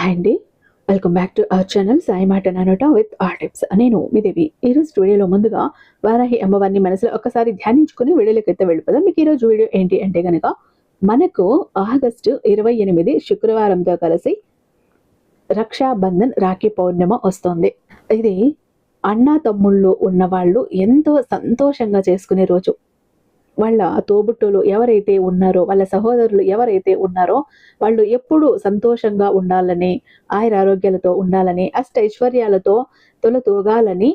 Hi అండి, welcome back to our channel Sai మాట నానోట with are tips. నేను మీ దేవి. ఈరోజు వీడియోలో ముందుగా వారాహి అమ్మవారిని మనసులో ఒక్కసారి ధ్యానించుకుని వీడియోలోకి అయితే వెళ్ళిపోదాం. మీకు ఈరోజు వీడియో ఏంటి అంటే కనుక మనకు ఆగస్టు 28 శుక్రవారంతో కలిసి రక్షాబంధన్ రాఖీ పౌర్ణిమ వస్తుంది. ఇది అన్నా తమ్ముళ్ళు ఉన్నవాళ్ళు ఎంతో సంతోషంగా చేసుకునే రోజు. వాళ్ళ తోబుట్టులు ఎవరైతే ఉన్నారో, వాళ్ళ సహోదరులు ఎవరైతే ఉన్నారో వాళ్ళు ఎప్పుడూ సంతోషంగా ఉండాలని, ఆయురారోగ్యాలతో ఉండాలని, అష్టైశ్వర్యాలతో తొలతూగాలని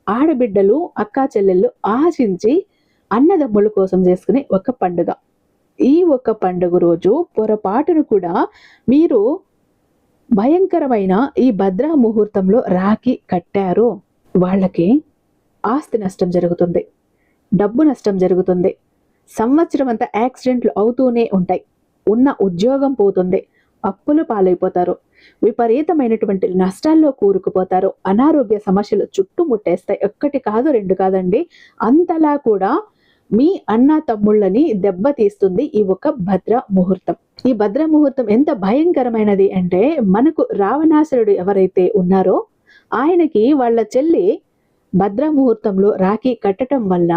ఆడబిడ్డలు, అక్కా చెల్లెళ్ళు ఆశించి అన్నదమ్ముల కోసం చేసుకునే ఒక పండుగ. ఈ ఒక పండుగ రోజు పొరపాటును కూడా మీరు భయంకరమైన ఈ భద్రా ముహూర్తంలో రాఖీ కట్టారు, వాళ్ళకి ఆస్తి నష్టం జరుగుతుంది, డబ్బు నష్టం జరుగుతుంది, సంవత్సరం అంతా యాక్సిడెంట్లు అవుతూనే ఉంటాయి, ఉన్న ఉద్యోగం పోతుంది, అప్పులు పాలైపోతారు, విపరీతమైనటువంటి నష్టాల్లో కూరుకుపోతారు, అనారోగ్య సమస్యలు చుట్టుముట్టేస్తాయి. ఒక్కటి కాదు, రెండు కాదండి, అంతలా కూడా మీ అన్న తమ్ముళ్ళని దెబ్బతీస్తుంది ఈ ఒక భద్ర ముహూర్తం. ఈ భద్ర ముహూర్తం ఎంత భయంకరమైనది అంటే, మనకు రావణాసురుడు ఎవరైతే ఉన్నారో ఆయనకి వాళ్ళ చెల్లి భద్ర ముహూర్తంలో రాఖీ కట్టడం వల్ల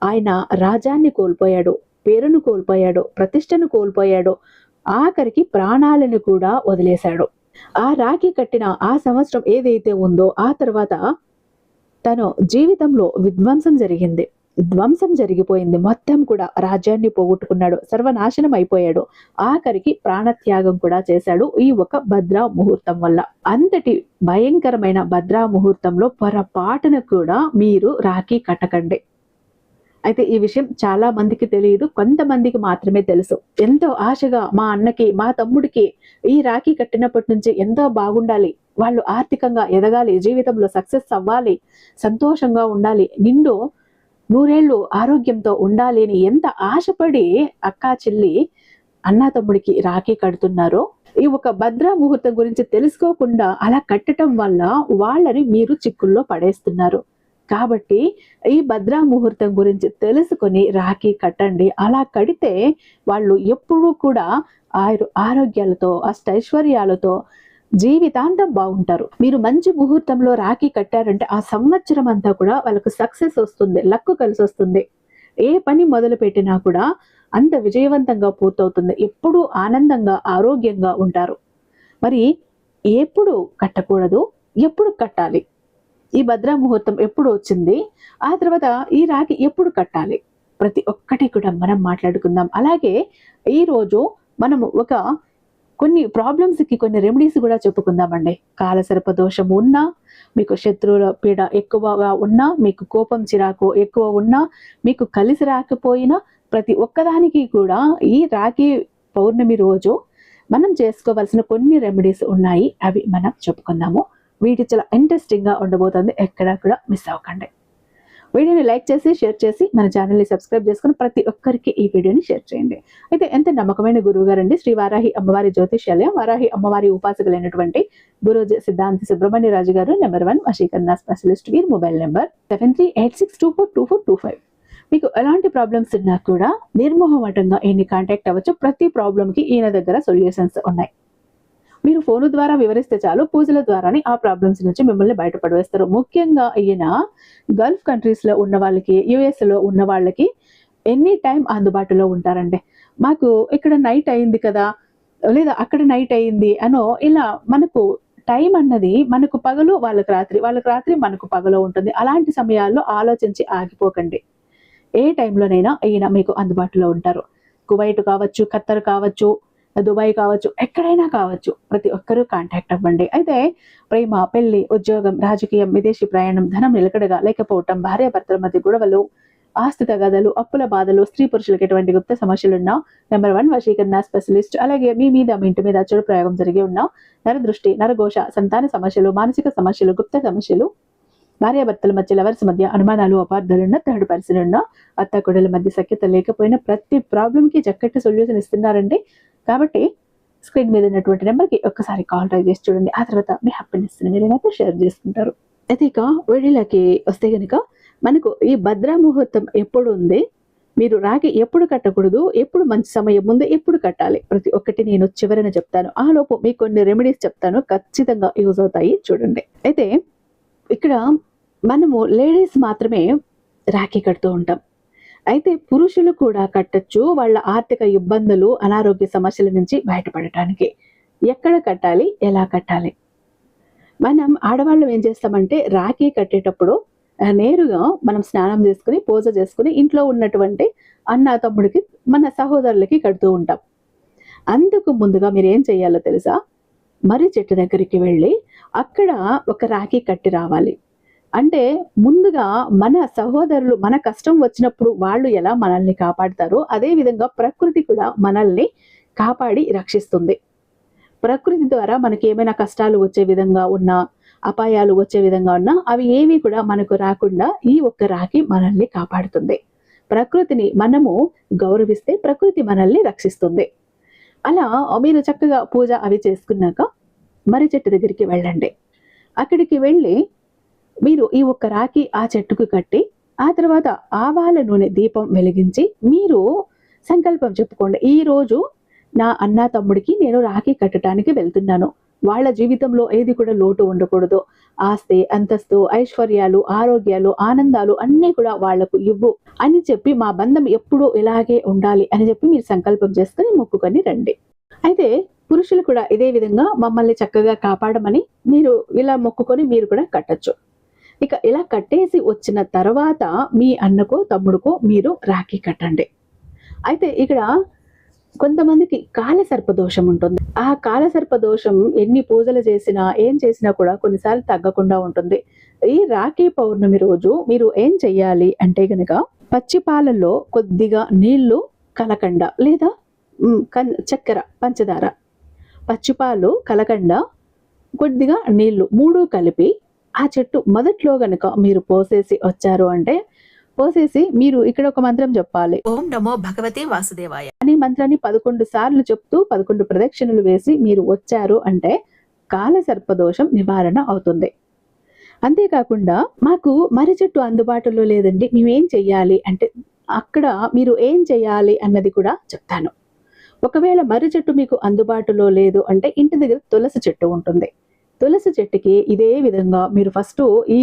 ఆయన రాజ్యాన్ని కోల్పోయాడు, పేరును కోల్పోయాడు, ప్రతిష్టను కోల్పోయాడు, ఆఖరికి ప్రాణాలను కూడా వదిలేశాడు. ఆ రాఖీ కట్టిన ఆ సంవత్సరం ఏదైతే ఉందో ఆ తర్వాత తను జీవితంలో ధ్వంసం జరిగిపోయింది. మొత్తం కూడా రాజ్యాన్ని పోగొట్టుకున్నాడు, సర్వనాశనం అయిపోయాడు, ఆఖరికి ప్రాణత్యాగం కూడా చేశాడు ఈ ఒక భద్రా ముహూర్తం వల్ల. అంతటి భయంకరమైన భద్రా ముహూర్తంలో పొరపాటున కూడా మీరు రాఖీ కట్టకండి. అయితే ఈ విషయం చాలా మందికి తెలియదు, కొంతమందికి మాత్రమే తెలుసు. ఎంతో ఆశగా మా అన్నకి, మా తమ్ముడికి ఈ రాఖీ కట్టినప్పటి నుంచి ఎంతో బాగుండాలి, వాళ్ళు ఆర్థికంగా ఎదగాలి, జీవితంలో సక్సెస్ అవ్వాలి, సంతోషంగా ఉండాలి, నిండు నూరేళ్లు ఆరోగ్యంతో ఉండాలి అని ఎంత ఆశపడి అక్కా చెల్లి అన్నా తమ్ముడికి రాఖీ కడుతున్నారో, ఈ ఒక భద్రా ముహూర్తం గురించి తెలుసుకోకుండా అలా కట్టడం వల్ల వాళ్ళని మీరు చిక్కుల్లో పడేస్తున్నారు. కాబట్టి ఈ భద్రా ముహూర్తం గురించి తెలుసుకొని రాఖీ కట్టండి. అలా కడితే వాళ్ళు ఎప్పుడూ కూడా ఆరోగ్యాలతో, అష్టైశ్వర్యాలతో జీవితాంతం బాగుంటారు. మీరు మంచి ముహూర్తంలో రాఖీ కట్టారంటే ఆ సంవత్సరం అంతా కూడా వాళ్ళకు సక్సెస్ వస్తుంది, లక్కు కలిసి వస్తుంది. ఏ పని మొదలు పెట్టినా కూడా అంత విజయవంతంగా పూర్తవుతుంది, ఎప్పుడూ ఆనందంగా ఆరోగ్యంగా ఉంటారు. మరి ఎప్పుడు కట్టకూడదు, ఎప్పుడు కట్టాలి, ఈ భద్రా ముహూర్తం ఎప్పుడు వచ్చింది, ఆ తర్వాత ఈ రాఖీ ఎప్పుడు కట్టాలి, ప్రతి ఒక్కటి కూడా మనం మాట్లాడుకుందాం. అలాగే ఈరోజు మనము కొన్ని ప్రాబ్లమ్స్కి కొన్ని రెమెడీస్ కూడా చెప్పుకుందామండి. కాలసర్ప దోషం ఉన్నా, మీకు శత్రువుల పీడ ఎక్కువగా ఉన్నా, మీకు కోపం చిరాకు ఎక్కువ ఉన్నా, మీకు కలిసి రాకపోయినా ప్రతి ఒక్కదానికి కూడా ఈ రాఖీ పౌర్ణమి రోజు మనం చేసుకోవాల్సిన కొన్ని రెమెడీస్ ఉన్నాయి, అవి మనం చెప్పుకుందాము. వీడియో చాలా ఇంట్రెస్టింగ్గా ఉండబోతుంది, ఎక్కడా కూడా మిస్ అవ్వకండి. వీడియోని లైక్ చేసి, షేర్ చేసి, మన ఛానల్ని సబ్స్క్రైబ్ చేసుకుని ప్రతి ఒక్కరికి ఈ వీడియోని షేర్ చేయండి. అయితే ఎంత నమ్మకమైన గురువు గారండి, శ్రీ వారాహి అమ్మవారి జ్యోతిష్యాలయం, వారాహి అమ్మవారి ఉపాసకులైనటువంటి గురూజీ సిద్ధాంతి సుబ్రహ్మణ్య రాజు గారు, నెంబర్ 1 వశీకరణ స్పెషలిస్ట్. వీరి మొబైల్ నెంబర్ 7386242425. మీకు ఎలాంటి ప్రాబ్లమ్స్ ఉన్నా కూడా నిర్మోహమాటంగా ఈయన్ని కాంటాక్ట్ అవ్వచ్చు. ప్రతి ప్రాబ్లంకి ఈయన దగ్గర సొల్యూషన్స్ ఉన్నాయి. మీరు ఫోను ద్వారా వివరిస్తే చాలు, పూజల ద్వారానే ఆ ప్రాబ్లమ్స్ నుంచి మిమ్మల్ని బయటపడవేస్తారు. ముఖ్యంగా ఈయన గల్ఫ్ కంట్రీస్ లో ఉన్న వాళ్ళకి, యుఎస్ లో ఉన్న వాళ్ళకి ఎనీ టైం అందుబాటులో ఉంటారండి. మాకు ఇక్కడ నైట్ అయింది కదా, లేదా అక్కడ నైట్ అయింది అనో, ఇలా మనకు టైం అన్నది మనకు పగలు, వాళ్ళకి రాత్రి మనకు పగలు ఉంటుంది. అలాంటి సమయాల్లో ఆలోచించి ఆగిపోకండి. ఏ టైంలోనైనా ఈయన మీకు అందుబాటులో ఉంటారు. కువైట్ కావచ్చు, ఖత్తర్ కావచ్చు, దుబాయ్ కావచ్చు, ఎక్కడైనా కావచ్చు, ప్రతి ఒక్కరూ కాంటాక్ట్ అవ్వండి. అయితే ప్రేమ, పెళ్లి, ఉద్యోగం, రాజకీయం, విదేశీ ప్రయాణం, ధనం నిలకడగా లేకపోవటం, భార్యాభర్తల మధ్య గొడవలు, ఆస్తి తగాదలు, అప్పుల బాధలు, స్త్రీ పురుషులకు ఎటువంటి గుప్త సమస్యలున్నా నెంబర్ 1 వశీకరణ స్పెషలిస్ట్. అలాగే మీ ఇంటి మీద చెడు ప్రయోగం జరిగి ఉన్న నరదృష్టి, నరఘోష, సంతాన సమస్యలు, మానసిక సమస్యలు, గుప్త సమస్యలు, భార్యాభర్తల మధ్య, లవర్స్ మధ్య అనుమానాలు, అపార్థాలున్న, థర్డ్ పర్సన్ ఉన్న, అత్త కొడుల మధ్య సఖ్యత లేకపోయినా ప్రతి ప్రాబ్లంకి చక్కటి సొల్యూషన్ ఇస్తున్నారండి. కాబట్టి స్క్రీన్ మీద ఉన్నటువంటి నెంబర్కి ఒక్కసారి కాల్ ట్రై చేసి చూడండి. ఆ తర్వాత మీ హ్యాపీనెస్ని మీరైతే షేర్ చేసుకుంటారు. అయితే ఇక వీడియోలకి వస్తే కనుక మనకు ఈ భద్రా ముహూర్తం ఎప్పుడు ఉంది, మీరు రాఖీ ఎప్పుడు కట్టకూడదు, ఎప్పుడు మంచి సమయం ముందు ఎప్పుడు కట్టాలి, ప్రతి ఒక్కటి నేను చివరన చెప్తాను. ఆ లోపు మీకు కొన్ని రెమెడీస్ చెప్తాను, ఖచ్చితంగా యూజ్ అవుతాయి, చూడండి. అయితే ఇక్కడ మనము లేడీస్ మాత్రమే రాఖీ కడుతూ ఉంటాం. అయితే పురుషులు కూడా కట్టొచ్చు, వాళ్ళ ఆర్థిక ఇబ్బందులు, అనారోగ్య సమస్యల నుంచి బయటపడటానికి. ఎక్కడ కట్టాలి, ఎలా కట్టాలి? మనం ఆడవాళ్ళం ఏం చేస్తామంటే రాఖీ కట్టేటప్పుడు నేరుగా మనం స్నానం చేసుకుని, పూజ చేసుకుని, ఇంట్లో ఉన్నటువంటి అన్న తమ్ముడికి, మన సహోదరులకి కడుతూ ఉంటాం. అందుకు ముందుగా మీరు ఏం చేయాలో తెలుసా? మర్రి చెట్టు దగ్గరికి వెళ్ళి అక్కడ ఒక రాఖీ కట్టి రావాలి. అంటే ముందుగా మన సహోదరులు మన కష్టం వచ్చినప్పుడు వాళ్ళు ఎలా మనల్ని కాపాడతారో అదే విధంగా ప్రకృతి కూడా మనల్ని కాపాడి రక్షిస్తుంది. ప్రకృతి ద్వారా మనకి ఏమైనా కష్టాలు వచ్చే విధంగా ఉన్నా, అపాయాలు వచ్చే విధంగా ఉన్నా, అవి ఏవి కూడా మనకు రాకుండా ఈ ఒక్క రాఖీ మనల్ని కాపాడుతుంది. ప్రకృతిని మనము గౌరవిస్తే ప్రకృతి మనల్ని రక్షిస్తుంది. అలా మీరు చక్కగా పూజ అవి చేసుకున్నాక మర్రి చెట్టు దగ్గరికి వెళ్ళండి. అక్కడికి వెళ్ళి మీరు ఈ ఒక్క రాఖీ ఆ చెట్టుకు కట్టి, ఆ తర్వాత ఆవాల నూనె దీపం వెలిగించి మీరు సంకల్పం చెప్పుకోండి. ఈ రోజు నా అన్న తమ్ముడికి నేను రాఖీ కట్టడానికి వెళ్తున్నాను. వాళ్ళ జీవితంలో ఏది కూడా లోటు ఉండకూడదు. ఆస్తి, అంతస్తు, ఐశ్వర్యాలు, ఆరోగ్యాలు, ఆనందాలు అన్నీ కూడా వాళ్లకు ఇవ్వు అని చెప్పి, మా బంధం ఎప్పుడూ ఇలాగే ఉండాలి అని చెప్పి మీరు సంకల్పం చేసుకుని మొక్కుకొని రండి. అయితే పురుషులు కూడా ఇదే విధంగా మమ్మల్ని చక్కగా కాపాడమని మీరు ఇలా మొక్కుకొని మీరు కూడా కట్టచ్చు. ఇక ఇలా కట్టేసి వచ్చిన తర్వాత మీ అన్నకో తమ్ముడుకో మీరు రాఖీ కట్టండి. అయితే ఇక్కడ కొంతమందికి కాలసర్ప దోషం ఉంటుంది. ఆ కాలసర్ప దోషం ఎన్ని పూజలు చేసినా, ఏం చేసినా కూడా కొన్నిసార్లు తగ్గకుండా ఉంటుంది. ఈ రాఖీ పౌర్ణమి రోజు మీరు ఏం చెయ్యాలి అంటే గనక, పచ్చి పాలల్లో కొద్దిగా నీళ్లు, కలకండ లేదా చక్కెర, పంచదార, పచ్చిపాలు, కలకండ, కొద్దిగా నీళ్లు 3 కలిపి ఆ చెట్టు మొదట్లో గనక మీరు పోసేసి వచ్చారు అంటే, పోసేసి మీరు ఇక్కడ ఒక మంత్రం చెప్పాలి. ఓం నమో భగవతే వాసుదేవాయ అనే మంత్రాన్ని 11 సార్లు చెప్తూ 11 ప్రదక్షిణలు వేసి మీరు వచ్చారు అంటే కాలసర్పదోషం నివారణ అవుతుంది. అంతేకాకుండా మాకు మర్రి చెట్టు అందుబాటులో లేదండి, మేమేం చెయ్యాలి అంటే, అక్కడ మీరు ఏం చెయ్యాలి అన్నది కూడా చెప్తాను. ఒకవేళ మర్రి చెట్టు మీకు అందుబాటులో లేదు అంటే ఇంటి దగ్గర తులసి చెట్టు ఉంటుంది. తులసి చెట్టుకి ఇదే విధంగా మీరు ఫస్ట్ ఈ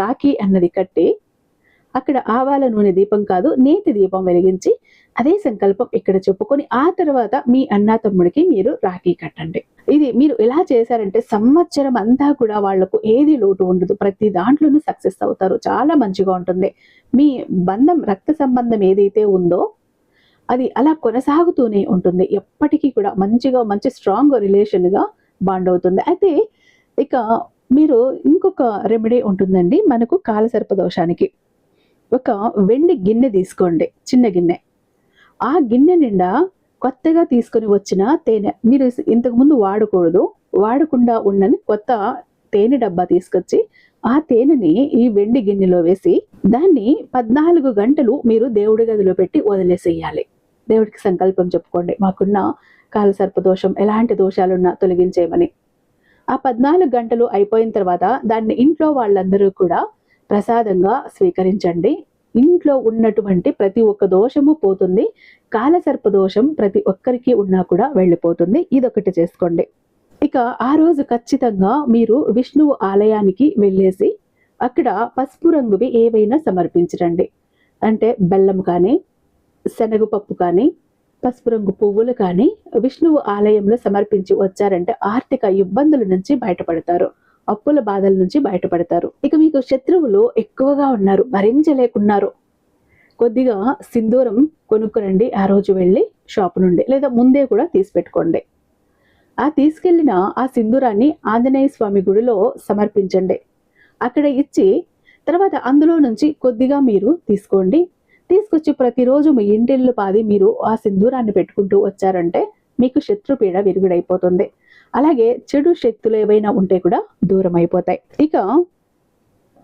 రాఖీ అన్నది కట్టి అక్కడ ఆవాల నూనె దీపం కాదు, నేతి దీపం వెలిగించి అదే సంకల్పం ఇక్కడ చెప్పుకొని ఆ తర్వాత మీ అన్న తమ్ముడికి మీరు రాఖీ కట్టండి. ఇది మీరు ఎలా చేశారంటే సంవత్సరం అంతా కూడా వాళ్లకు ఏది లోటు ఉండదు, ప్రతి దాంట్లోనూ సక్సెస్ అవుతారు, చాలా మంచిగా ఉంటుంది. మీ బంధం, రక్త సంబంధం ఏదైతే ఉందో అది అలా కొనసాగుతూనే ఉంటుంది. ఎప్పటికీ కూడా మంచి స్ట్రాంగ్ రిలేషన్గా బాండ్ అవుతుంది. అయితే ఇక మీరు ఇంకొక రెమెడీ ఉంటుందండి మనకు కాలసర్ప దోషానికి. ఒక వెండి గిన్నె తీసుకోండి, చిన్న గిన్నె. ఆ గిన్నె నిండా కొత్తగా తీసుకొని వచ్చిన తేనె, మీరు ఇంతకుముందు వాడకుండా ఉన్నని కొత్త తేనె డబ్బా తీసుకొచ్చి ఆ తేనెని ఈ వెండి గిన్నెలో వేసి దాన్ని 14 గంటలు మీరు దేవుడి గదిలో పెట్టి వదిలేసేయాలి. దేవుడికి సంకల్పం చెప్పుకోండి, మాకున్న కాలసర్ప దోషం, ఎలాంటి దోషాలున్నా తొలగించేయమని. ఆ 14 గంటలు అయిపోయిన తర్వాత దాన్ని ఇంట్లో వాళ్ళందరూ కూడా ప్రసాదంగా స్వీకరించండి. ఇంట్లో ఉన్నటువంటి ప్రతి ఒక్క దోషము పోతుంది. కాలసర్ప దోషం ప్రతి ఒక్కరికి ఉన్నా కూడా వెళ్ళిపోతుంది. ఇదొకటి చేసుకోండి. ఇక ఆ రోజు ఖచ్చితంగా మీరు విష్ణువు ఆలయానికి వెళ్ళేసి అక్కడ పసుపు రంగువి ఏవైనా సమర్పించండి. అంటే బెల్లం కానీ, శనగపప్పు కానీ, పసుపు రంగు పువ్వులు కానీ విష్ణువు ఆలయంలో సమర్పించి వచ్చారంటే ఆర్థిక ఇబ్బందుల నుంచి బయటపడతారు, అప్పుల బాధల నుంచి బయటపడతారు. ఇక మీకు శత్రువులు ఎక్కువగా ఉన్నారు, భరించలేకున్నారు, కొద్దిగా సింధూరం కొనుక్కురండి. ఆ రోజు వెళ్ళి షాప్ నుండి లేదా ముందే కూడా తీసి పెట్టుకోండి. ఆ తీసుకెళ్లిన ఆ సింధూరాన్ని ఆంజనేయ స్వామి గుడిలో సమర్పించండి. అక్కడ ఇచ్చి తర్వాత అందులో నుంచి కొద్దిగా మీరు తీసుకోండి. తీసుకొచ్చి ప్రతిరోజు మీ ఇంటిల్లు పాది మీరు ఆ సింధూరాన్ని పెట్టుకుంటూ వచ్చారంటే మీకు శత్రుపీడ విరుగుడైపోతుంది. అలాగే చెడు శక్తులు ఏవైనా ఉంటే కూడా దూరం అయిపోతాయి. ఇక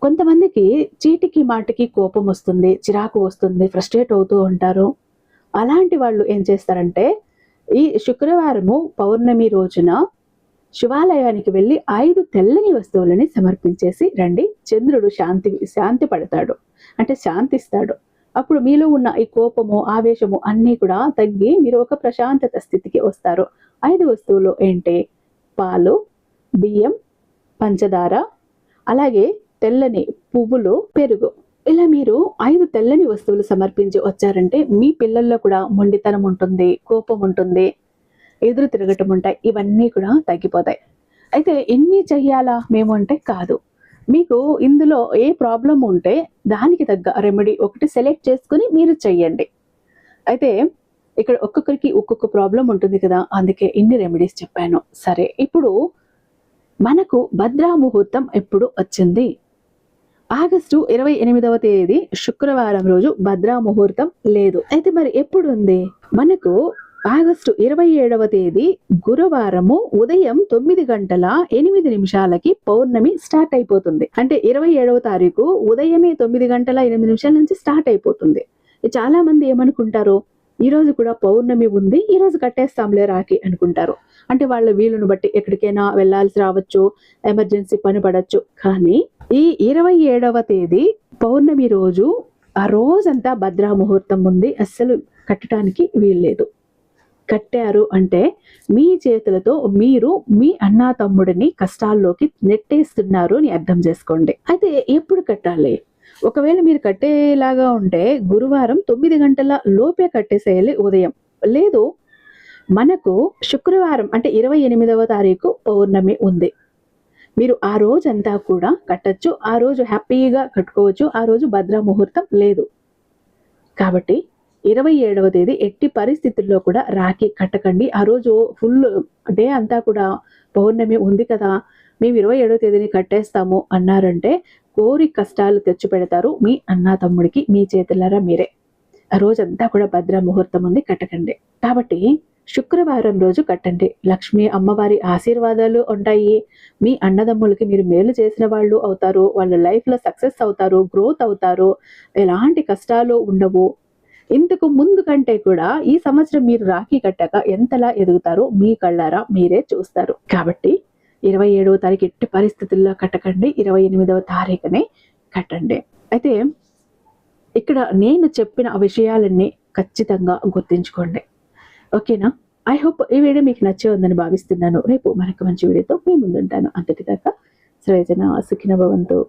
కొంతమందికి చీటికి మాటికి కోపం వస్తుంది, చిరాకు వస్తుంది, ఫ్రస్ట్రేట్ అవుతూ ఉంటారు. అలాంటి వాళ్ళు ఏం చేస్తారంటే ఈ శుక్రవారము పౌర్ణమి రోజున శివాలయానికి వెళ్ళి 5 తెల్లని వస్తువులని సమర్పించేసి రండి. చంద్రుడు శాంతి పడతాడు, అంటే శాంతిస్తాడు. అప్పుడు మీలో ఉన్న ఈ కోపము, ఆవేశము అన్నీ కూడా తగ్గి మీరు ఒక ప్రశాంతత స్థితికి వస్తారు. 5 వస్తువులు ఏంటి? పాలు, బియ్యం, పంచదార, అలాగే తెల్లని పువ్వులు, పెరుగు. ఇలా మీరు 5 తెల్లని వస్తువులు సమర్పించి వచ్చారంటే మీ పిల్లల్లో కూడా మొండితనం ఉంటుంది, కోపం ఉంటుంది, ఎదురు తిరగటం ఉంటాయి. ఇవన్నీ కూడా తగ్గిపోతాయి. అయితే ఇన్ని చెయ్యాలా మేము అంటే కాదు. మీకు ఇందులో ఏ ప్రాబ్లం ఉంటే దానికి తగ్గ రెమెడీ ఒకటి సెలెక్ట్ చేసుకొని మీరు చెయ్యండి. అయితే ఇక్కడ ఒక్కొక్కరికి ఒక్కొక్క ప్రాబ్లం ఉంటుంది కదా! అందుకే ఇన్ని రెమెడీస్ చెప్పాను. సరే, ఇప్పుడు మనకు భద్రా ముహూర్తం ఎప్పుడు వచ్చింది? ఆగస్టు 28వ తేదీ శుక్రవారం రోజు భద్రా ముహూర్తం లేదు. అయితే మరి ఎప్పుడు ఉంది? మనకు ఆగస్టు 27వ తేదీ గురువారము ఉదయం 9:08 పౌర్ణమి స్టార్ట్ అయిపోతుంది. అంటే 27వ తారీఖు ఉదయమే 9:08 నుంచి స్టార్ట్ అయిపోతుంది. చాలా మంది ఏమనుకుంటారు, ఈ రోజు కూడా పౌర్ణమి ఉంది, ఈ రోజు కట్టేస్తాంలే రాఖీ అనుకుంటారు. అంటే వాళ్ళ వీలును బట్టి ఎక్కడికైనా వెళ్ళాల్సి రావచ్చు, ఎమర్జెన్సీ పని పడచ్చు. కానీ ఈ 27వ తేదీ పౌర్ణమి రోజు, ఆ రోజంతా భద్రా ముహూర్తం ఉంది. అస్సలు కట్టడానికి వీల్లేదు. కట్టారు అంటే మీ చేతులతో మీరు మీ అన్నా తమ్ముడిని కష్టాల్లోకి నెట్టేస్తున్నారు అని అర్థం చేసుకోండి. అయితే ఎప్పుడు కట్టాలి? ఒకవేళ మీరు కట్టేలాగా ఉంటే గురువారం 9 గంటల లోపే కట్టేసేయాలి ఉదయం. లేదు, మనకు శుక్రవారం అంటే 28వ తారీఖు పౌర్ణమి ఉంది. మీరు ఆ రోజంతా కూడా కట్టచ్చు. ఆ రోజు హ్యాపీగా కట్టుకోవచ్చు. ఆ రోజు భద్రా ముహూర్తం లేదు. కాబట్టి 27వ తేదీ ఎట్టి పరిస్థితుల్లో కూడా రాఖీ కట్టకండి. ఆ రోజు ఫుల్ డే అంతా కూడా పౌర్ణమి ఉంది కదా, మేము 27వ తేదీని కట్టేస్తాము అన్నారంటే కోరి కష్టాలు తెచ్చిపెడతారు మీ అన్నా తమ్ముడికి, మీ చేతులారా మీరే. ఆ రోజంతా కూడా భద్రా ముహూర్తం ఉంది, కట్టకండి. కాబట్టి శుక్రవారం రోజు కట్టండి. లక్ష్మీ అమ్మవారి ఆశీర్వాదాలు ఉంటాయి. మీ అన్నదమ్ములకి మీరు మేలు చేసిన వాళ్ళు అవుతారు. వాళ్ళ లైఫ్లో సక్సెస్ అవుతారు, గ్రోత్ అవుతారు, ఎలాంటి కష్టాలు ఉండవు. ఇంతకు ముందు కంటే కూడా ఈ సంవత్సరం మీరు రాఖీ కట్టాక ఎంతలా ఎదుగుతారో మీ కళ్ళారా మీరే చూస్తారు. కాబట్టి 27వ తారీఖు ఎట్టి పరిస్థితుల్లో కట్టకండి, 28వ తారీఖునే కట్టండి. అయితే ఇక్కడ నేను చెప్పిన విషయాలన్నీ ఖచ్చితంగా గుర్తుంచుకోండి. ఓకేనా? ఐ హోప్ ఈ వీడియో మీకు నచ్చే ఉందని భావిస్తున్నాను. రేపు మరొక మంచి వీడియోతో మీ ముందుంటాను. అంతటిదాకా సర్వేజన సుఖినో భవంతు.